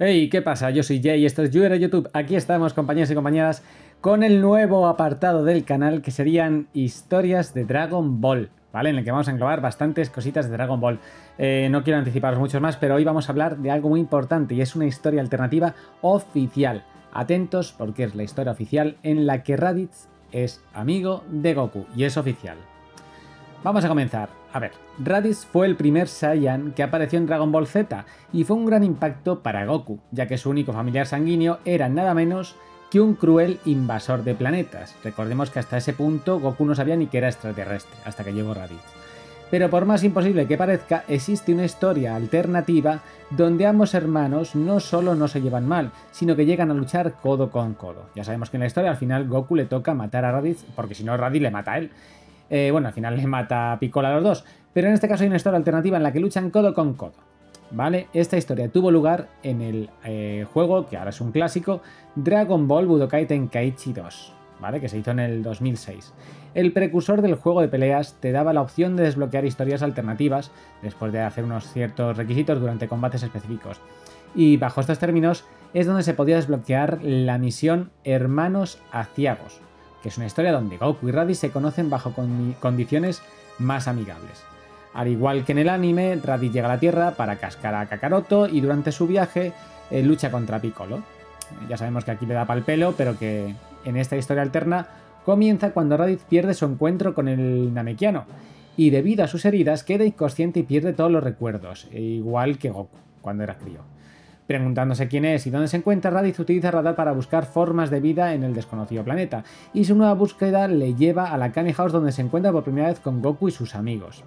Hey, ¿qué pasa? Yo soy Jay y esto es Yuera YouTube. Aquí estamos, compañeros y compañeras, con el nuevo apartado del canal que serían historias de Dragon Ball, ¿vale? En el que vamos a englobar bastantes cositas de Dragon Ball. No quiero anticiparos muchos más, pero hoy vamos a hablar de algo muy importante y es una historia alternativa oficial. Atentos porque es la historia oficial en la que Raditz es amigo de Goku y es oficial. Vamos a comenzar. A ver, Raditz fue el primer Saiyan que apareció en Dragon Ball Z y fue un gran impacto para Goku, ya que su único familiar sanguíneo era nada menos que un cruel invasor de planetas. Recordemos que hasta ese punto Goku no sabía ni que era extraterrestre, hasta que llegó Raditz. Pero por más imposible que parezca, existe una historia alternativa donde ambos hermanos no solo no se llevan mal, sino que llegan a luchar codo con codo. Ya sabemos que en la historia al final Goku le toca matar a Raditz, porque si no Raditz le mata a él. Bueno, al final le mata a Piccolo a los dos, pero en este caso hay una historia alternativa en la que luchan codo con codo. ¿Vale? Esta historia tuvo lugar en el juego, que ahora es un clásico, Dragon Ball Budokai Tenkaichi 2, ¿vale? Que se hizo en el 2006. El precursor del juego de peleas te daba la opción de desbloquear historias alternativas después de hacer unos ciertos requisitos durante combates específicos. Y bajo estos términos es donde se podía desbloquear la misión Hermanos Aciagos, que es una historia donde Goku y Raditz se conocen bajo condiciones más amigables. Al igual que en el anime, Raditz llega a la Tierra para cascar a Kakaroto y durante su viaje lucha contra Piccolo. Ya sabemos que aquí le da pal pelo, pero que en esta historia alterna comienza cuando Raditz pierde su encuentro con el Namekiano y debido a sus heridas queda inconsciente y pierde todos los recuerdos, igual que Goku cuando era crío. Preguntándose quién es y dónde se encuentra, Raditz utiliza radar para buscar formas de vida en el desconocido planeta, y su nueva búsqueda le lleva a la Kame House, donde se encuentra por primera vez con Goku y sus amigos.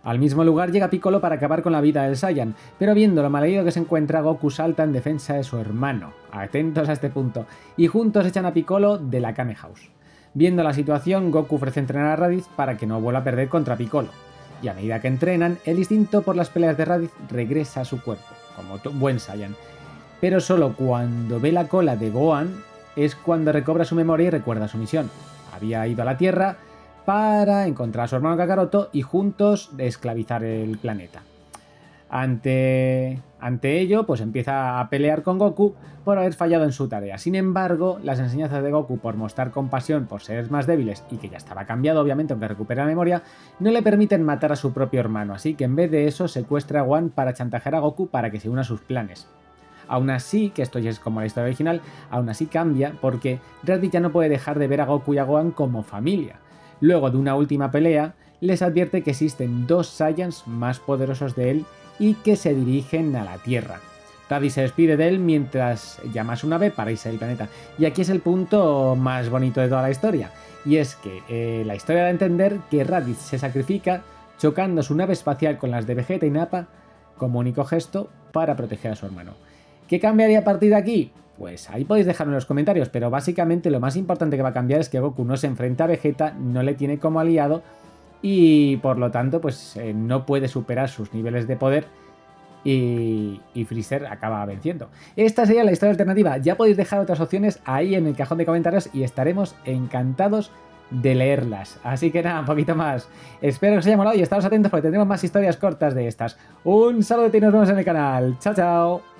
Al mismo lugar llega Piccolo para acabar con la vida del Saiyan, pero viendo lo malherido que se encuentra, Goku salta en defensa de su hermano. Atentos a este punto, y juntos echan a Piccolo de la Kame House. Viendo la situación, Goku ofrece entrenar a Raditz para que no vuelva a perder contra Piccolo, y a medida que entrenan, el instinto por las peleas de Raditz regresa a su cuerpo, como buen Saiyan. Pero solo cuando ve la cola de Gohan es cuando recobra su memoria y recuerda su misión. Había ido a la Tierra para encontrar a su hermano Kakaroto y juntos esclavizar el planeta. Ante ello, pues empieza a pelear con Goku por haber fallado en su tarea. Sin embargo, las enseñanzas de Goku por mostrar compasión por seres más débiles y que ya estaba cambiado, obviamente, aunque recupera la memoria, no le permiten matar a su propio hermano. Así que en vez de eso, secuestra a Gohan para chantajear a Goku para que se una a sus planes. Aún así, que esto ya es como la historia original, aún así cambia porque Raditz ya no puede dejar de ver a Goku y a Gohan como familia. Luego de una última pelea, les advierte que existen dos Saiyans más poderosos de él y que se dirigen a la Tierra. Raditz se despide de él mientras llama a su nave para irse del planeta. Y aquí es el punto más bonito de toda la historia. Y es que la historia da a entender que Raditz se sacrifica chocando su nave espacial con las de Vegeta y Nappa como único gesto para proteger a su hermano. ¿Qué cambiaría a partir de aquí? Pues ahí podéis dejarme en los comentarios, pero básicamente lo más importante que va a cambiar es que Goku no se enfrenta a Vegeta, no le tiene como aliado y por lo tanto pues no puede superar sus niveles de poder y Freezer acaba venciendo. Esta sería la historia alternativa. Ya podéis dejar otras opciones ahí en el cajón de comentarios y estaremos encantados de leerlas. Así que nada, un poquito más. Espero que os haya molado y estaros atentos porque tendremos más historias cortas de estas. Un saludo y nos vemos en el canal. Chao, chao.